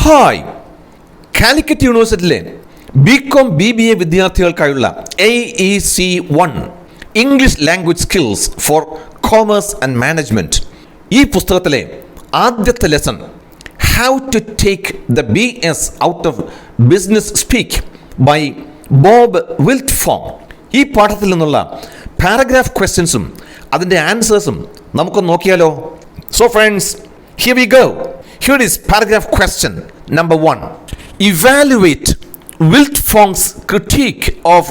Hi, Calicut യൂണിവേഴ്സിറ്റിയിലെ BCom BBA വിദ്യാർത്ഥികൾക്കായുള്ള AEC1 English language skills for commerce and management ഈ പുസ്തകത്തിലെ ആദ്യത്തെ lesson how to take the BS out of business speak by Bob Wiltfong. ഈ പാഠത്തിൽ നിന്നുള്ള പാരഗ്രാഫ് ക്വസ്റ്റ്യൻസും അതിൻ്റെ ആൻസേഴ്സും നമുക്കൊന്ന് നോക്കിയാലോ? So friends, here we go. Here is paragraph question number 1. Evaluate Wiltfong's critique of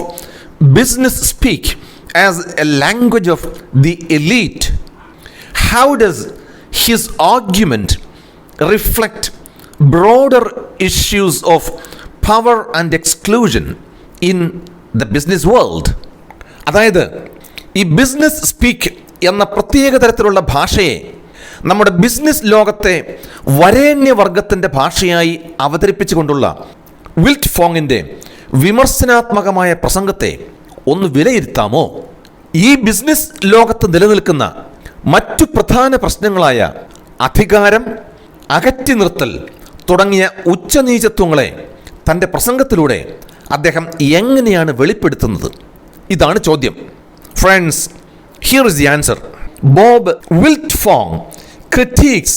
business speak as a language of the elite. How does his argument reflect broader issues of power and exclusion in the business world? അതായത് ഈ business speak എന്ന പ്രത്യേക തരത്തിലുള്ള ഭാഷയെ നമ്മുടെ business ലോകത്തെ വരേണ്യവർഗത്തിൻ്റെ ഭാഷയായി അവതരിപ്പിച്ചുകൊണ്ടുള്ള വിൽറ്റ്ഫോങ്ങിൻ്റെ വിമർശനാത്മകമായ പ്രസംഗത്തെ ഒന്ന് വിലയിരുത്താമോ? ഈ ബിസിനസ് ലോകത്ത് നിലനിൽക്കുന്ന മറ്റു പ്രധാന പ്രശ്നങ്ങളായ അധികാരം, അകറ്റി നിർത്തൽ തുടങ്ങിയ ഉച്ചനീചത്വങ്ങളെ തൻ്റെ പ്രസംഗത്തിലൂടെ അദ്ദേഹം എങ്ങനെയാണ് വെളിപ്പെടുത്തുന്നത്? ഇതാണ് ചോദ്യം. Friends, here is the answer. Bob Wiltfong critiques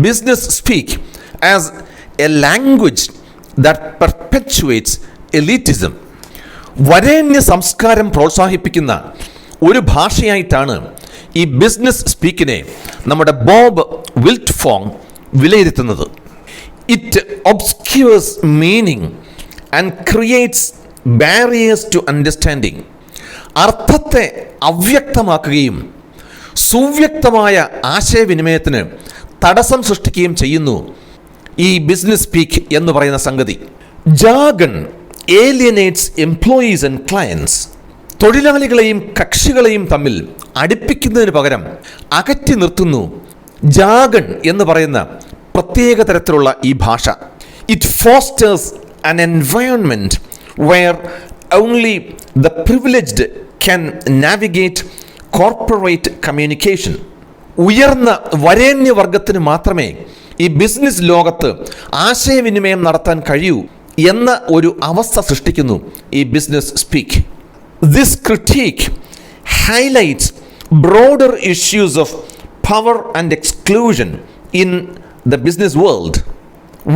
business speak as a language that perpetuates elitism. വരേണ്യ സംസ്കാരം പ്രോത്സാഹിപ്പിക്കുന്ന ഒരു ഭാഷയായിട്ടാണ് ഈ ബിസിനസ് സ്പീക്കിനെ നമ്മുടെ ബോബ് വിൽറ്റ്ഫോങ് വിലയിരുത്തുന്നത്. It obscures meaning and creates barriers to understanding. അർത്ഥത്തെ അവ്യക്തമാക്കുകയും സുവ്യക്തമായ ആശയവിനിമയത്തിന് തടസ്സം സൃഷ്ടിക്കുകയും ചെയ്യുന്നു ഈ ബിസിനസ് സ്പീക്ക് എന്ന് പറയുന്ന സംഗതി. ജാഗൺ ഏലിയനേറ്റ്സ് എംപ്ലോയീസ് ആൻഡ് ക്ലയൻസ്. തൊഴിലാളികളെയും കക്ഷികളെയും തമ്മിൽ അടുപ്പിക്കുന്നതിന് പകരം അകറ്റി നിർത്തുന്നു ജാഗൺ എന്ന് പറയുന്ന പ്രത്യേക തരത്തിലുള്ള ഈ ഭാഷ. It fosters an environment where only the privileged can navigate corporate communication. ഉയർന്ന വരേണ്യവർഗത്തിന് മാത്രമേ ഈ ബിസിനസ് ലോകത്ത് ആശയവിനിമയം നടത്താൻ കഴിയൂ എന്ന ഒരു അവസ്ഥ സൃഷ്ടിക്കുന്നു ഈ business speak. This critique highlights broader issues of power and exclusion in the business world.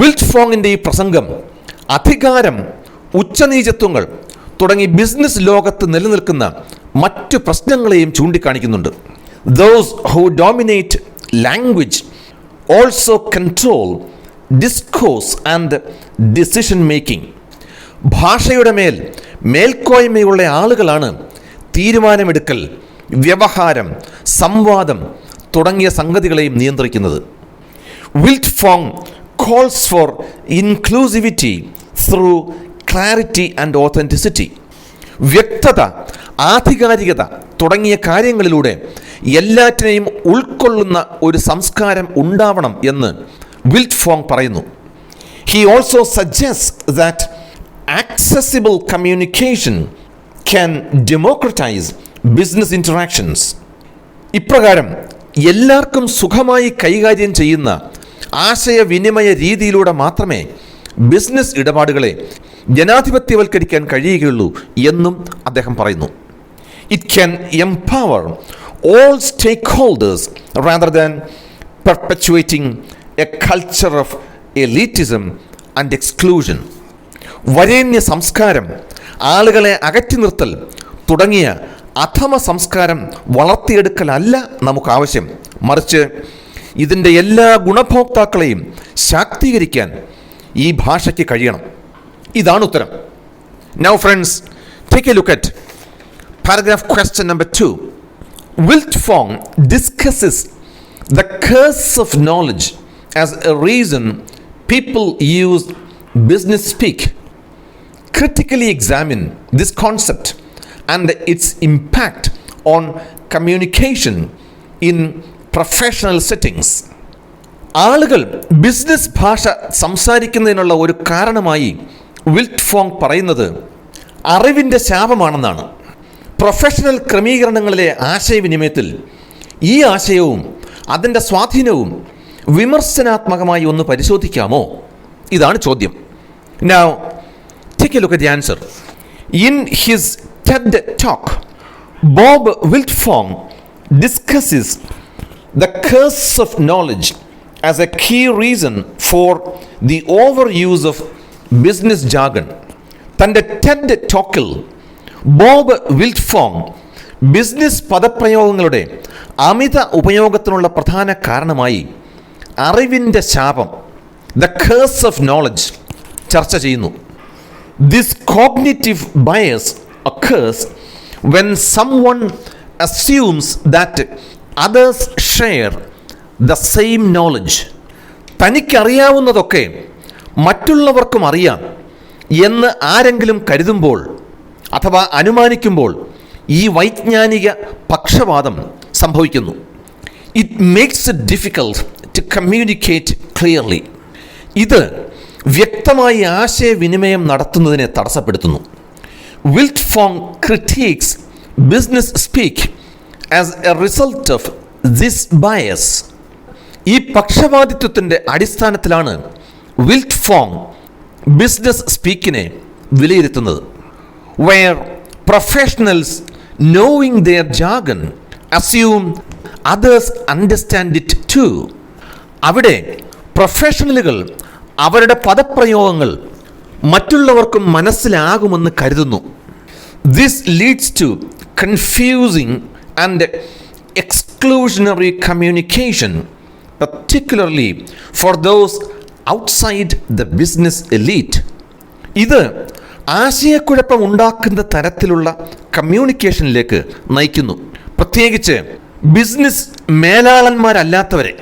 വിൽറ്റ്ഫോങ്ങിൻ്റെ ഈ പ്രസംഗം അധികാരം, ഉച്ചനീചത്വങ്ങൾ തുടങ്ങി ബിസിനസ് ലോകത്ത് നിലനിൽക്കുന്ന മറ്റു പ്രശ്നങ്ങളെയും ചൂണ്ടിക്കാണിക്കുന്നുണ്ട്. Those who dominate language also control discourse and decision making. ഭാഷയുടെ മേൽ മേൽക്കോയ്മയുള്ള ആളുകളാണ് തീരുമാനമെടുക്കൽ, വ്യവഹാരം, സംവാദം തുടങ്ങിയ സംഗതികളെയും നിയന്ത്രിക്കുന്നത്. Wiltfong calls for inclusivity through clarity and authenticity. വ്യക്തത, ആധികാരികത തുടങ്ങിയ കാര്യങ്ങളിലൂടെ എല്ലാറ്റിനെയും ഉൾക്കൊള്ളുന്ന ഒരു സംസ്കാരം ഉണ്ടാവണം എന്ന് വിൽറ്റ്ഫോങ് പറയുന്നു. He also suggest that accessible communication can democratise business interactions. ഇപ്രകാരം എല്ലാവർക്കും സുഖമായി കൈകാര്യം ചെയ്യുന്ന ആശയവിനിമയ രീതിയിലൂടെ മാത്രമേ ബിസിനസ് ഇടപാടുകളെ ജനാധിപത്യവൽക്കരിക്കാൻ കഴിയുകയുള്ളൂ എന്നും അദ്ദേഹം പറയുന്നു. It can empower all stakeholders rather than perpetuating a culture of elitism and exclusion. വരേണ്യ സംസ്കാരം, ആളുകളെ അകറ്റി നിർത്തൽ തുടങ്ങിയ അധമ സംസ്കാരം വളർത്തിയെടുക്കലല്ല നമുക്ക് ആവശ്യം. മറിച്ച് ഇതിൻ്റെ എല്ലാ ഗുണഭോക്താക്കളെയും ശാക്തീകരിക്കാൻ ഈ ഭാഷയ്ക്ക് കഴിയണം. ഇതാണ് ഉത്തരം. Now friends, take a look at paragraph question number 2. Wiltfong discusses the curse of knowledge as a reason people use business speak. Critically examine this concept and its impact on communication in professional settings. ആളുകൾ business ഭാഷ സംസാരിക്കുന്നതിനുള്ള ഒരു കാരണമായി വിൽറ്റ്ഫോങ് പറയുന്നത് അറിവിൻ്റെ ശാപമാണെന്നാണ്. Professional ക്രമീകരണങ്ങളിലെ ആശയവിനിമയത്തിൽ ഈ ആശയവും അതിൻ്റെ സ്വാധീനവും വിമർശനാത്മകമായി ഒന്ന് പരിശോധിക്കാമോ ഇതാണ് ചോദ്യം. Now, take a look at the answer. In his TED talk, Bob Wiltfong discusses the curse of knowledge as a key reason for the overuse of business jargon. തൻ്റെ ടെഡ് ടോക്കിൽ ബോബ് വിൽട്ട്ഫോങ് ബിസിനസ് പദപ്രയോഗങ്ങളുടെ അമിത ഉപയോഗത്തിനുള്ള പ്രധാന കാരണമായി അറിവിൻ്റെ ശാപം, the curse of knowledge, ചർച്ച ചെയ്യുന്നു. This cognitive bias occurs when someone assumes that others share the same knowledge. തനിക്കറിയാവുന്നതൊക്കെ മറ്റുള്ളവർക്കും അറിയാം എന്ന് ആരെങ്കിലും കരുതുമ്പോൾ അഥവാ അനുമാനിക്കുമ്പോൾ ഈ വൈജ്ഞാനിക പക്ഷപാതം സംഭവിക്കുന്നു. It makes it difficult to communicate clearly. ഇത് വ്യക്തമായി ആശയവിനിമയം നടത്തുന്നതിനെ തടസ്സപ്പെടുത്തുന്നു. Wiltfong critiques business speak as a result of this bias. ഈ പക്ഷപാതിത്വത്തിൻ്റെ അടിസ്ഥാനത്തിലാണ് വിൽട്ട്ഫോങ് ബിസിനസ് സ്പീക്കിനെ വിലയിരുത്തുന്നത്. Where professionals knowing their jargon assume others understand it too. അവിടെ പ്രൊഫഷണലുകൾ അവരുടെ പദപ്രയോഗങ്ങൾ മറ്റുള്ളവർക്കും മനസ്സിലാകുമെന്ന് കരുതുന്നു. This leads to confusing and exclusionary communication, particularly for those outside the business elite. ഇത് ആശയക്കുഴപ്പം ഉണ്ടാക്കുന്ന തരത്തിലുള്ള കമ്മ്യൂണിക്കേഷനിലേക്ക് നയിക്കുന്നു, പ്രത്യേകിച്ച് business മേലാളന്മാരല്ലാത്തവരെ.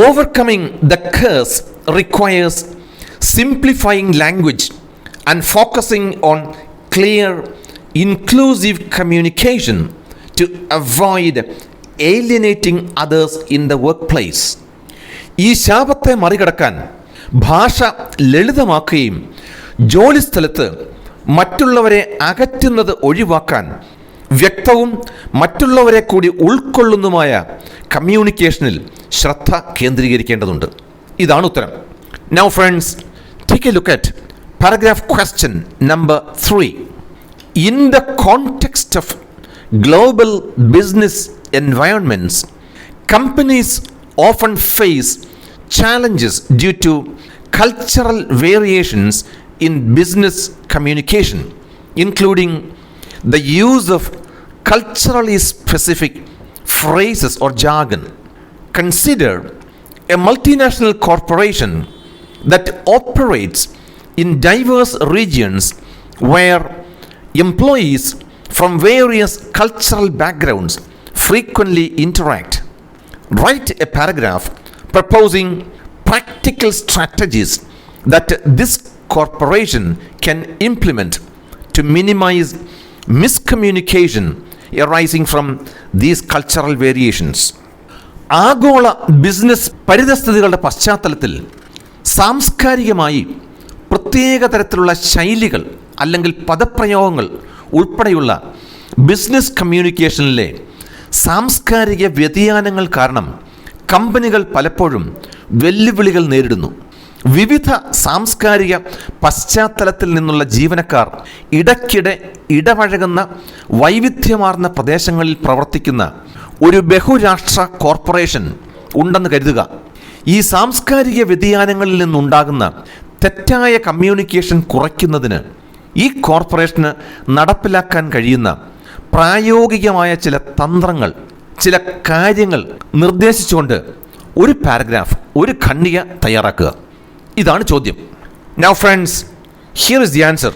Overcoming the curse requires simplifying language and focusing on clear, inclusive communication to avoid alienating others in the workplace. ഈ ശാപത്തെ മറികടക്കാൻ ഭാഷ ലളിതമാക്കുകയും ജോലിസ്ഥലത്ത് മറ്റുള്ളവരെ അകറ്റുന്നത് ഒഴിവാക്കാൻ വ്യക്തവും മറ്റുള്ളവരെ കൂടി ഉൾക്കൊള്ളുന്നതുമായ കമ്മ്യൂണിക്കേഷനിൽ ശ്രദ്ധ കേന്ദ്രീകരിക്കേണ്ടതുണ്ട്. ഇതാണ് ഉത്തരം. Now friends, take a look at paragraph question number 3. In the context of global business environments, companies often face challenges due to cultural variations in business communication, including the use of culturally specific phrases or jargon. Consider a multinational corporation that operates in diverse regions where employees from various cultural backgrounds frequently interact. Write a paragraph proposing practical strategies that this corporation can implement to minimize miscommunication arising from these cultural variations. ആഗോള business പരിതസ്ഥിതികളുടെ പശ്ചാത്തലത്തിൽ സാംസ്കാരികമായി പ്രത്യേക തരത്തിലുള്ള ശൈലികൾ അല്ലെങ്കിൽ പദപ്രയോഗങ്ങൾ ഉൾപ്പെടെയുള്ള business കമ്മ്യൂണിക്കേഷനിലെ സാംസ്കാരിക വ്യതിയാനങ്ങൾ കാരണം കമ്പനികൾ പലപ്പോഴും വെല്ലുവിളികൾ നേരിടുന്നു. വിവിധ സാംസ്കാരിക പശ്ചാത്തലത്തിൽ നിന്നുള്ള ജീവനക്കാർ ഇടയ്ക്കിടെ ഇടപഴകുന്ന വൈവിധ്യമാർന്ന പ്രദേശങ്ങളിൽ പ്രവർത്തിക്കുന്ന ഒരു ബഹുരാഷ്ട്ര കോർപ്പറേഷൻ ഉണ്ടെന്ന് കരുതുക. ഈ സാംസ്കാരിക വ്യതിയാനങ്ങളിൽ നിന്നുണ്ടാകുന്ന തെറ്റായ കമ്മ്യൂണിക്കേഷൻ കുറയ്ക്കുന്നതിന് ഈ കോർപ്പറേഷന് നടപ്പിലാക്കാൻ കഴിയുന്ന പ്രായോഗികമായ ചില തന്ത്രങ്ങൾ, ചില കാര്യങ്ങൾ നിർദ്ദേശിച്ചുകൊണ്ട് ഒരു പാരഗ്രാഫ്, ഒരു ഖണ്ഡിക തയ്യാറാക്കുക. ഇതാണ് ചോദ്യം. Now friends, here is the answer.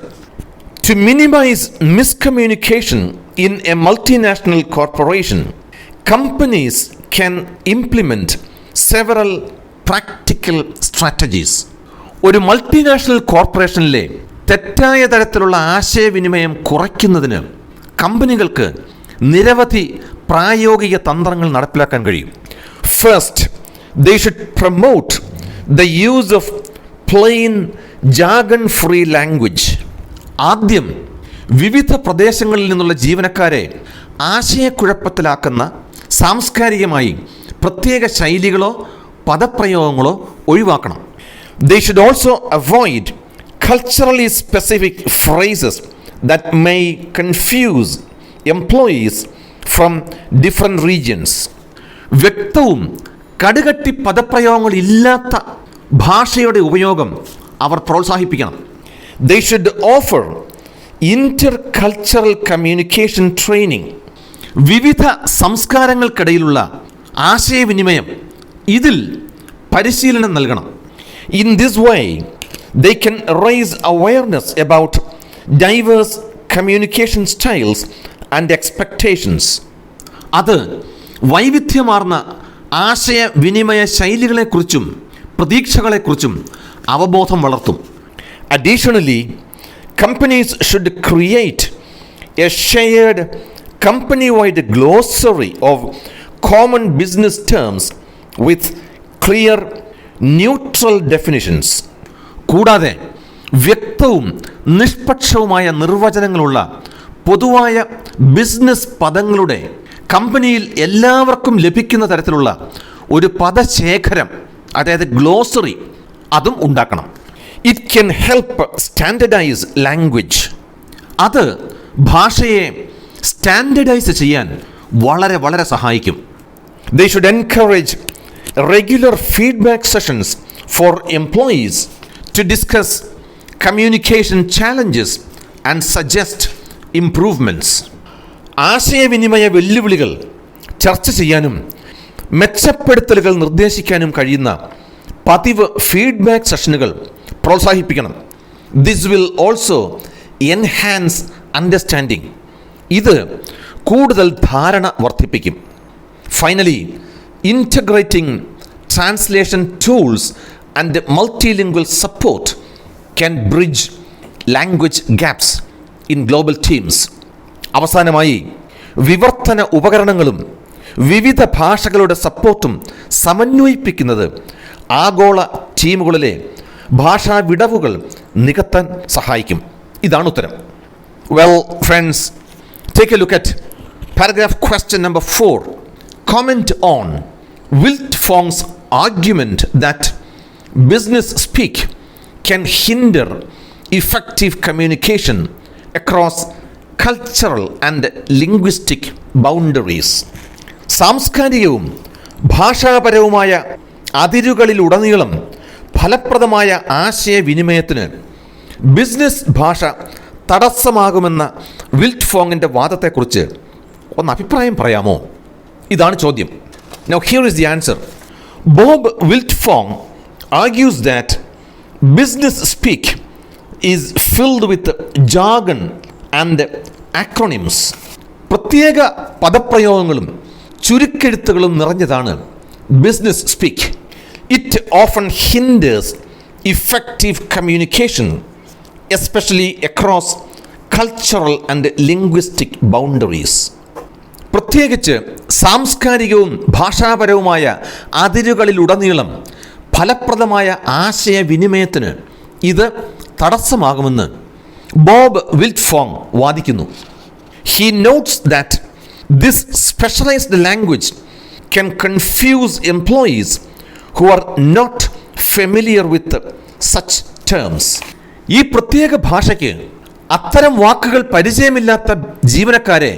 To minimize miscommunication in a multinational corporation, companies can implement several practical strategies. ഒരു മൾട്ടിനാഷണൽ കോർപ്പറേഷനിലെ തെറ്റായ തരത്തിലുള്ള ആശയവിനിമയം കുറയ്ക്കുന്നതിന് കമ്പനികൾക്ക് നിരവധി പ്രായോഗിക തന്ത്രങ്ങൾ നടപ്പിലാക്കാൻ കഴിയും. First, they should promote the use of plain jargon-free language. ആദ്യം വിവിധ പ്രദേശങ്ങളിൽ നിന്നുള്ള ജീവനക്കാരെ ആശയക്കുഴപ്പത്തിലാക്കുന്ന സാംസ്കാരികമായി പ്രത്യേക ശൈലികളോ പദപ്രയോഗങ്ങളോ ഒഴിവാക്കണം. They should also avoid culturally specific phrases that may confuse employees from different regions. വ്യക്തവും കടുകട്ടി പദപ്രയോഗങ്ങളില്ലാത്ത ഭാഷയുടെ ഉപയോഗം അവർ പ്രോത്സാഹിപ്പിക്കണം. They should offer intercultural communication training. വിവിധ സംസ്കാരങ്ങൾക്കിടയിലുള്ള ആശയവിനിമയം ഇതിൽ പരിശീലനം നൽകണം. In this way, they can raise awareness about diverse communication styles and expectations. അത് വൈവിധ്യമാർന്ന ആശയവിനിമയ ശൈലികളെക്കുറിച്ചും പ്രതീക്ഷകളെക്കുറിച്ചും അവബോധം വളർത്തും. Additionally, companies should create a shared company-wide glossary of common business terms with clear neutral definitions. കൂടാതെ വ്യക്തവും നിഷ്പക്ഷവുമായ നിർവചനങ്ങളുള്ള പൊതുവായ ബിസിനസ് പദങ്ങളുടെ കമ്പനിയിൽ എല്ലാവർക്കും ലഭിക്കുന്ന തരത്തിലുള്ള ഒരു പദശേഖരം, അതായത് ഗ്ലോസറി, അതും ഉണ്ടാക്കണം. It can help standardise language. അത് ഭാഷയെ സ്റ്റാൻഡർഡൈസ് ചെയ്യാൻ വളരെ വളരെ സഹായിക്കും. They should encourage regular feedback sessions for employees to discuss communication challenges and suggest improvements. ആശയവിനിമയ വെല്ലുവിളികൾ ചർച്ച ചെയ്യാനും മെച്ചപ്പെടുത്തലുകൾ നിർദ്ദേശിക്കാനും കഴിയുന്ന പതിവ് ഫീഡ്ബാക്ക് സെഷനുകൾ പ്രോത്സാഹിപ്പിക്കണം. This will also enhance understanding. ഇത് കൂടുതൽ ധാരണ വർദ്ധിപ്പിക്കും. Finally, integrating translation tools and multilingual support can bridge language gaps in global teams. അവസാനമായി വിവർത്തന ഉപകരണങ്ങളും വിവിധ ഭാഷകളുടെ സപ്പോർട്ടും സമന്വയിപ്പിക്കുന്നത് ആഗോള ടീമുകളിലെ ഭാഷാ വിടവുകൾ നികത്താൻ സഹായിക്കും. ഇതാണ് ഉത്തരം. Well, friends, take a look at paragraph question number 4. Comment on Wiltfong's argument that business speak can hinder effective communication across cultural and linguistic boundaries. സാംസ്കാരികവും ഭാഷാപരവുമായ അതിരുകളിലുടനീളം ഫലപ്രദമായ ആശയവിനിമയത്തിന് ബിസിനസ് ഭാഷ തടസ്സമാകുമെന്ന വിൽറ്റ്ഫോങ്ങിൻ്റെ വാദത്തെക്കുറിച്ച് ഒന്ന് അഭിപ്രായം പറയാമോ? ഇതാണ് ചോദ്യം. Now here is the answer. Bob Wiltfong argues that business speak is filled with jargon and acronyms. പ്രത്യേക പദപ്രയോഗങ്ങളും ചുരുക്കെഴുത്തുകളും നിറഞ്ഞതാണ് business speak. It often hinders effective communication, especially across cultural and linguistic boundaries. പ്രത്യേകിച്ച് സാംസ്കാരികവും ഭാഷാപരവുമായ അതിരുകളിലുടനീളം ഫലപ്രദമായ ആശയവിനിമയത്തിന് ഇത് തടസ്സമാകുമെന്ന് ബോബ് വിൽറ്റ്ഫോങ് വാദിക്കുന്നു. He notes that this specialized language can confuse employees who are not familiar with such terms. ഈ പ്രത്യേക ഭാഷയ്ക്ക് അത്തരം വാക്കുകൾ പരിചയമില്ലാത്ത ജീവനക്കാരെ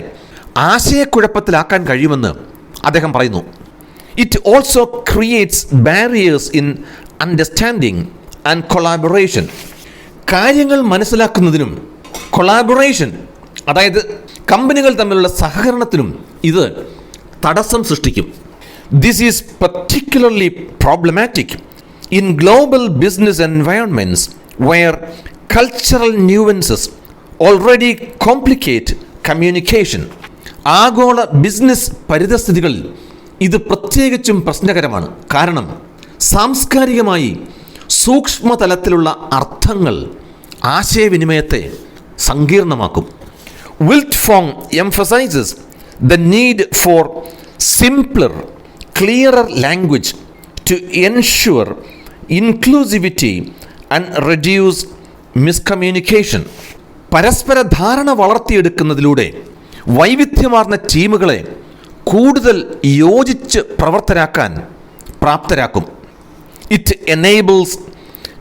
ആശയക്കുഴപ്പത്തിലാക്കാൻ കഴിയുമെന്ന് അദ്ദേഹം പറയുന്നു. It also creates barriers in understanding and collaboration. കാര്യങ്ങൾ മനസ്സിലാക്കുന്നതിനും കൊളാബറേഷൻ, അതായത് കമ്പനികൾ തമ്മിലുള്ള സഹകരണത്തിനും ഇത് തടസ്സം സൃഷ്ടിക്കും. This is particularly problematic in global business environments where cultural nuances already complicate communication. ആഗോള ബിസിനസ് പരിതസ്ഥിതികളിൽ ഇത് പ്രത്യേകിച്ചും പ്രശ്നകരമാണ്. കാരണം സാംസ്കാരികമായി സൂക്ഷ്മതലത്തിലുള്ള അർത്ഥങ്ങൾ ആശയവിനിമയത്തെ സങ്കീർണമാക്കും. Wiltfong emphasizes the need for simpler, clearer language to ensure inclusivity and reduce miscommunication. പരസ്പര ധാരണ വളർത്തിയെടുക്കുന്നതിലൂടെ വൈവിധ്യമാർന്ന ടീമുകളെ കൂടുതൽ യോജിച്ച് പ്രവർത്തരാക്കാൻ പ്രാപ്തരാക്കും. It enables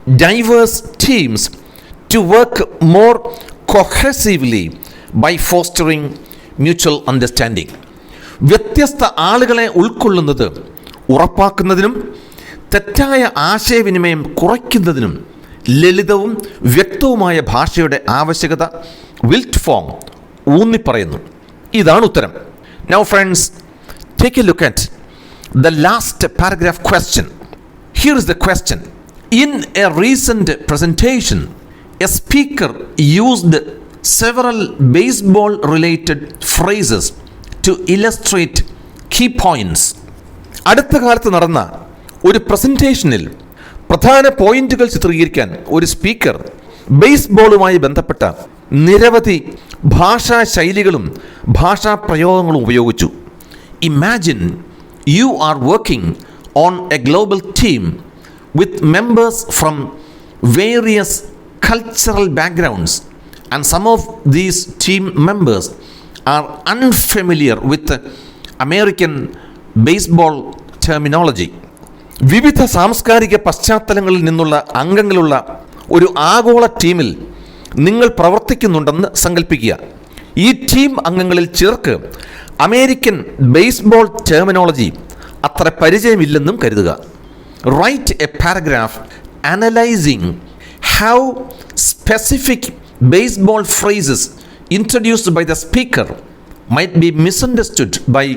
diverse teams to work more cohesively by fostering mutual understanding. വ്യത്യസ്ത ആളുകളെ ഉൾക്കൊള്ളുന്നത് ഉറപ്പാക്കുന്നതിനും തെറ്റായ ആശയവിനിമയം കുറയ്ക്കുന്നതിനും ലളിതവും വ്യക്തവുമായ ഭാഷയുടെ ആവശ്യകത വിൽറ്റ്ഫോങ് ഊന്നിപ്പറയുന്നു. ഇതാണ് ഉത്തരം. Now friends, take a look at the last paragraph question. Here is the question. In a recent presentation, a speaker used several baseball-related phrases to illustrate key points. അടുത്ത കാലത്ത് നടന്ന ഒരു പ്രസന്റേഷനിൽ പ്രധാന പോയിന്റുകൾ ചിത്രീകരിക്കാൻ ഒരു സ്പീക്കർ ബേസ്ബോളുമായി ബന്ധപ്പെട്ട നിരവധി ഭാഷാ ശൈലികളും ഭാഷാ പ്രയോഗങ്ങളും ഉപയോഗിച്ചു. Imagine you are working on a global team with members from various cultural backgrounds, and some of these team members are unfamiliar with American baseball terminology. വിവിധ സാംസ്കാരിക പശ്ചാത്തലങ്ങളിൽ നിന്നുള്ള അംഗങ്ങളുള്ള ഒരു ആഗോള ടീമിൽ നിങ്ങൾ പ്രവർത്തിക്കുന്നുണ്ടെന്ന് സങ്കല്പിക്കുക. ഈ ടീം അംഗങ്ങളിൽ ചിലർക്ക് അമേരിക്കൻ ബേസ്ബോൾ ടെർമിനോളജി അത്ര പരിചയമില്ലെന്നും കരുതുക. Write a paragraph analysing how specific baseball phrases introduced by the speaker might be misunderstood by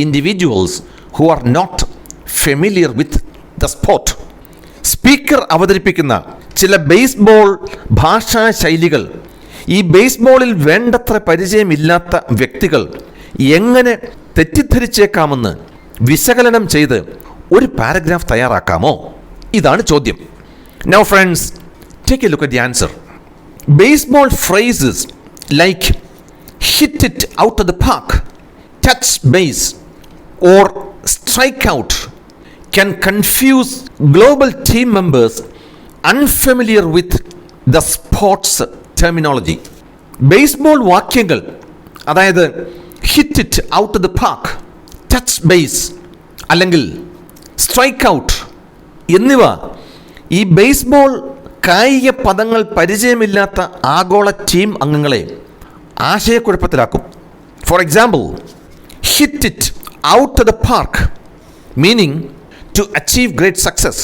individuals who are not familiar with the sport. Speaker അവതരിപ്പിക്കുന്ന ചില ബേസ്ബോൾ ഭാഷാ ശൈലികൾ ഈ ബേസ്ബോളിൽ വേണ്ടത്ര പരിചയമില്ലാത്ത വ്യക്തികൾ എങ്ങനെ തെറ്റിദ്ധരിച്ചേക്കാമെന്ന് വിശകലനം ചെയ്ത് ഒരു പാരഗ്രാഫ് തയ്യാറാക്കാമോ? ഇതാണ് ചോദ്യം. Now friends, take a look at the answer. Baseball phrases like hit it out of the park, touch base or strike out can confuse global team members unfamiliar with the sports terminology. Baseball വാക്യങ്ങൾ, അതായത് hit it out of the park, touch base അല്ലെങ്കിൽ strike out എന്നിവ ഈ baseball കായിക പദങ്ങൾ പരിചയമില്ലാത്ത ആഗോള team അംഗങ്ങളെ ആശയക്കുഴപ്പത്തിലാക്കും. For example, hit it out of the park meaning to achieve great success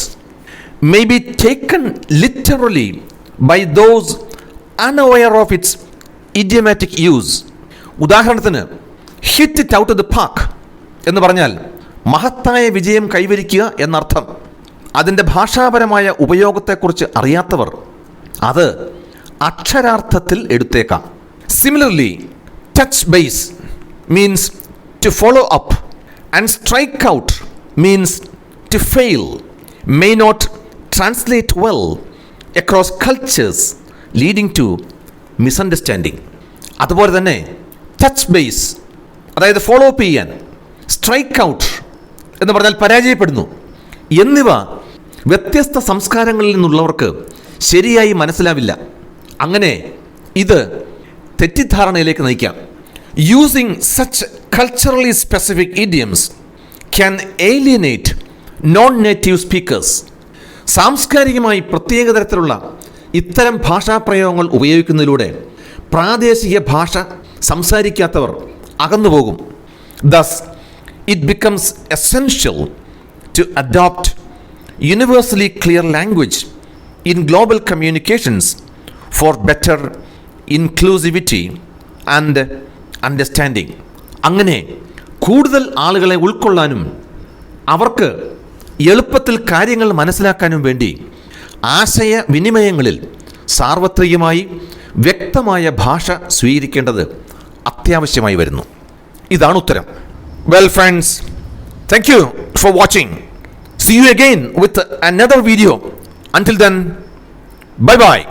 may be taken literally by those unaware of its idiomatic use. ഉദാഹരണത്തിന് hit it out of the park എന്ന് പറഞ്ഞാൽ മഹത്തായ വിജയം കൈവരിക്കുക എന്നർത്ഥം. അതിൻ്റെ ഭാഷാപരമായ ഉപയോഗത്തെക്കുറിച്ച് അറിയാത്തവർ അത് അക്ഷരാർത്ഥത്തിൽ എടുത്തേക്കാം. Similarly touch base means to follow up and strike out means to fail may not translate well across cultures, leading to misunderstanding. അതുപോലെ തന്നെ ടച്ച് ബേസ്, അതായത് ഫോളോ അപ്പ് ചെയ്യാൻ, സ്ട്രൈക്ക് ഔട്ട് എന്ന് പറഞ്ഞാൽ പരാജയപ്പെടുന്നു എന്നിവ വ്യത്യസ്ത സംസ്കാരങ്ങളിൽ നിന്നുള്ളവർക്ക് ശരിയായി മനസ്സിലാവില്ല. അങ്ങനെ ഇത് തെറ്റിദ്ധാരണയിലേക്ക് നയിക്കാം. Using such culturally specific idioms can alienate non-native speakers. സാംസ്കാരികമായി പ്രത്യേക തരത്തിലുള്ള ഇത്തരം ഭാഷാപ്രയോഗങ്ങൾ ഉപയോഗിക്കുന്നതിലൂടെ പ്രാദേശിക ഭാഷ സംസാരിക്കാത്തവർ അകന്നുപോകും. Thus, it becomes essential to adopt universally clear language in global communications for better inclusivity and understanding. അങ്ങനെ കൂടുതൽ ആളുകളെ ഉൾക്കൊള്ളാനും അവർക്ക് എളുപ്പത്തിൽ കാര്യങ്ങൾ മനസ്സിലാക്കാനും വേണ്ടി ആശയവിനിമയങ്ങളിൽ സാർവത്രികമായി വ്യക്തമായ ഭാഷ സ്വീകരിക്കേണ്ടത് അത്യാവശ്യമായി വരുന്നു. ഇതാണ് ഉത്തരം. Well friends, thank you for watching. See you again with another video. Until then, bye bye.